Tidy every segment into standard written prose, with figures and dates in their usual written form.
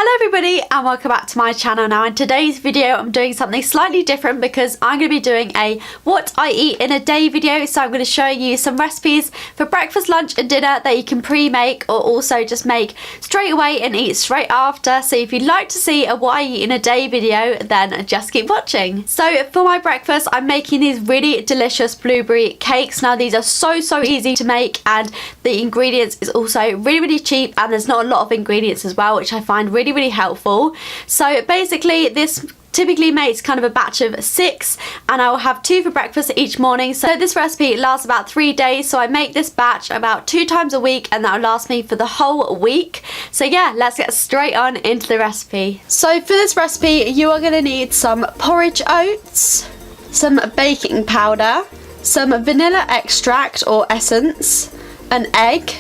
Hello everybody and welcome back to my channel. Now in today's video I'm doing something slightly different because I'm going to be doing a what I eat in a day video. So I'm going to show you some recipes for breakfast, lunch and dinner that you can pre-make or also just make straight away and eat straight after. So if you'd like to see a what I eat in a day video, then just keep watching. So for my breakfast I'm making these really delicious blueberry cakes. Now these are so easy to make and the ingredients is also really cheap, and there's not a lot of ingredients as well, which I find really helpful. So basically this typically makes kind of a batch of 6 and I will have 2 for breakfast each morning. So this recipe lasts about 3 days, so I make this batch about 2 times a week and that will last me for the whole week. So yeah, let's get straight on into the recipe. So for this recipe you are going to need some porridge oats, some baking powder, some vanilla extract or essence, an egg,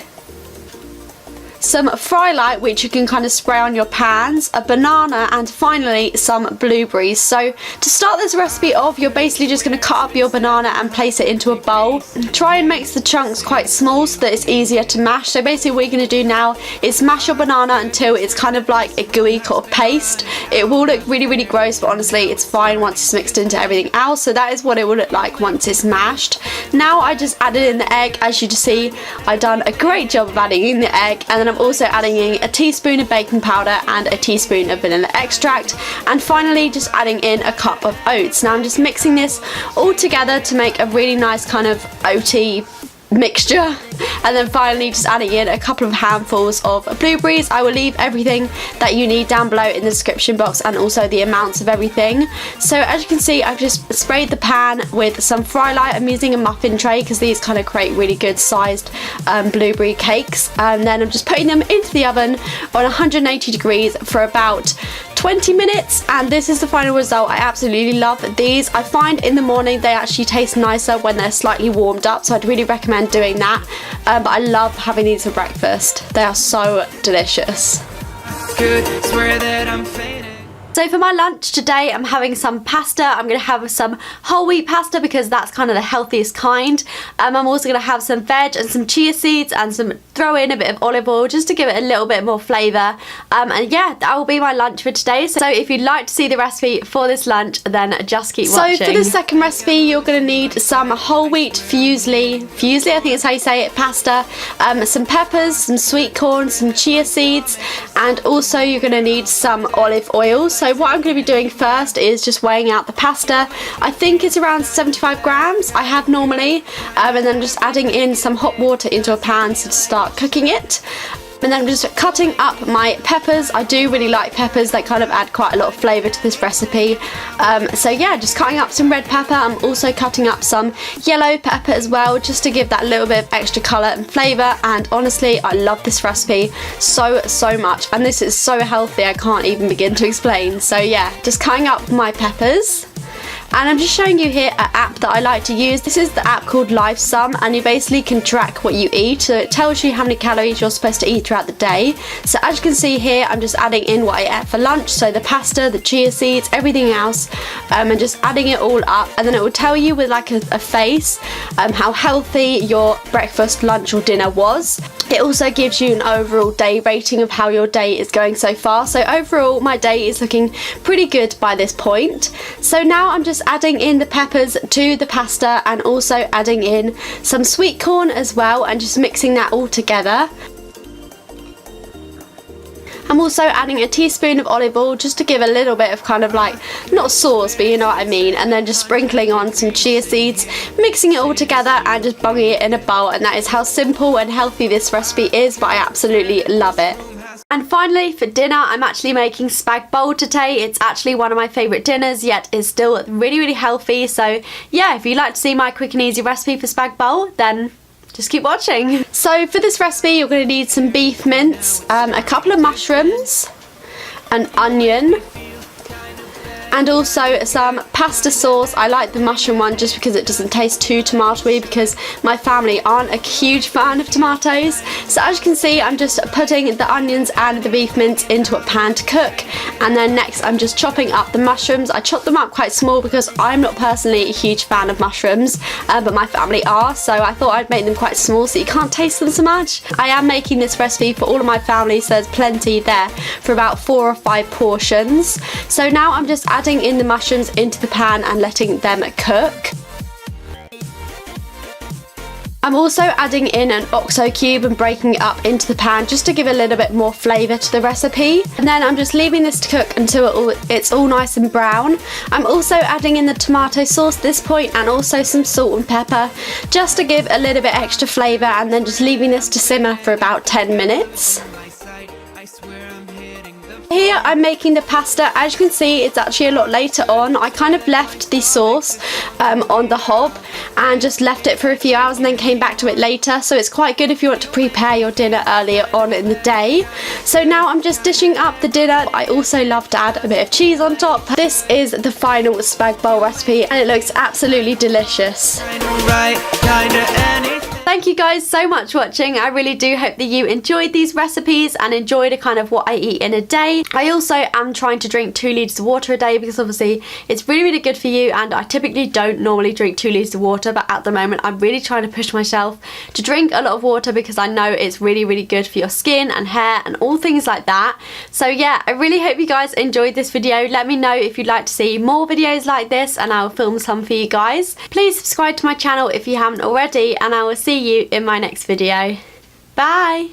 some fry light which you can kind of spray on your pans, a banana, and finally some blueberries. So to start this recipe off, you're basically just going to cut up your banana and place it into a bowl. Try and make the chunks quite small so that it's easier to mash. So basically what you're going to do now is mash your banana until it's kind of like a gooey kind of paste. It will look really gross, but honestly it's fine once it's mixed into everything else. So that is what it will look like once it's mashed. Now I just added in the egg. As you can see, I've done a great job of adding in the egg, and then I'm also adding in a teaspoon of baking powder and a teaspoon of vanilla extract, and finally just adding in a cup of oats. Now I'm just mixing this all together to make a really nice kind of oaty mixture, and then finally just adding in a couple of handfuls of blueberries. I will leave everything that you need down below in the description box and also the amounts of everything. So as you can see, I've just sprayed the pan with some fry light. I'm using a muffin tray because these kind of create really good sized blueberry cakes, and then I'm just putting them into the oven on 180 degrees for about 20 minutes, and this is the final result. I absolutely love these. I find in the morning they actually taste nicer when they're slightly warmed up, so I'd really recommend doing that. But I love having these for breakfast. They are so delicious. Good, swear that I'm fading. So for my lunch today I'm having some pasta. I'm going to have some whole wheat pasta because that's kind of the healthiest kind. I'm also going to have some veg and some chia seeds and throw in a bit of olive oil just to give it a little bit more flavour. And yeah, that will be my lunch for today. So if you'd like to see the recipe for this lunch, then just keep watching. So for the second recipe you're going to need some whole wheat fusilli, I think is how you say it, pasta, some peppers, some sweet corn, some chia seeds, and also you're going to need some olive oil. So what I'm going to be doing first is just weighing out the pasta. I think it's around 75 grams I have normally, and then just adding in some hot water into a pan to start cooking it. And then I'm just cutting up my peppers. I do really like peppers, they kind of add quite a lot of flavour to this recipe. So yeah, just cutting up some red pepper. I'm also cutting up some yellow pepper as well, just to give that little bit of extra colour and flavour. And honestly, I love this recipe so much, and this is so healthy I can't even begin to explain. So yeah, just cutting up my peppers. And I'm just showing you here an app that I like to use. This is the app called LifeSum, and you basically can track what you eat. So it tells you how many calories you're supposed to eat throughout the day. So as you can see here, I'm just adding in what I ate for lunch. So the pasta, the chia seeds, everything else, and just adding it all up. And then it will tell you with like a face how healthy your breakfast, lunch or dinner was. It also gives you an overall day rating of how your day is going so far. So overall my day is looking pretty good by this point. So now I'm just adding in the peppers to the pasta and also adding in some sweet corn as well, and just mixing that all together. I'm also adding a teaspoon of olive oil just to give a little bit of kind of like, not sauce, but you know what I mean, and then just sprinkling on some chia seeds, mixing it all together and just bunging it in a bowl. And that is how simple and healthy this recipe is, but I absolutely love it. And finally for dinner I'm actually making spag bowl today. It's actually one of my favourite dinners, yet is still really healthy. So yeah, if you'd like to see my quick and easy recipe for spag bowl, then just keep watching. So for this recipe you're going to need some beef mince, a couple of mushrooms, an onion, and also some pasta sauce. I like the mushroom one just because it doesn't taste too tomatoey, because my family aren't a huge fan of tomatoes. So as you can see, I'm just putting the onions and the beef mince into a pan to cook, and then next I'm just chopping up the mushrooms. I chop them up quite small because I'm not personally a huge fan of mushrooms, but my family are, so I thought I'd make them quite small so you can't taste them so much. I am making this recipe for all of my family, so there's plenty there for about 4 or 5 portions. So now I'm just adding in the mushrooms into the pan and letting them cook. I'm also adding in an OXO cube and breaking it up into the pan just to give a little bit more flavour to the recipe. And then I'm just leaving this to cook until it's all nice and brown. I'm also adding in the tomato sauce at this point, and also some salt and pepper just to give a little bit extra flavour, and then just leaving this to simmer for about 10 minutes. Here I'm making the pasta. As you can see, it's actually a lot later on. I kind of left the sauce on the hob and just left it for a few hours and then came back to it later, so it's quite good if you want to prepare your dinner earlier on in the day. So now I'm just dishing up the dinner. I also love to add a bit of cheese on top. This is the final spag bowl recipe and it looks absolutely delicious. Thank you guys so much for watching. I really do hope that you enjoyed these recipes and enjoyed a kind of what I eat in a day. I also am trying to drink 2 litres of water a day, because obviously it's really good for you, and I typically don't normally drink 2 litres of water, but at the moment I'm really trying to push myself to drink a lot of water because I know it's really good for your skin and hair and all things like that. So yeah, I really hope you guys enjoyed this video. Let me know if you'd like to see more videos like this and I'll film some for you guys. Please subscribe to my channel if you haven't already, and I will see you in my next video. Bye!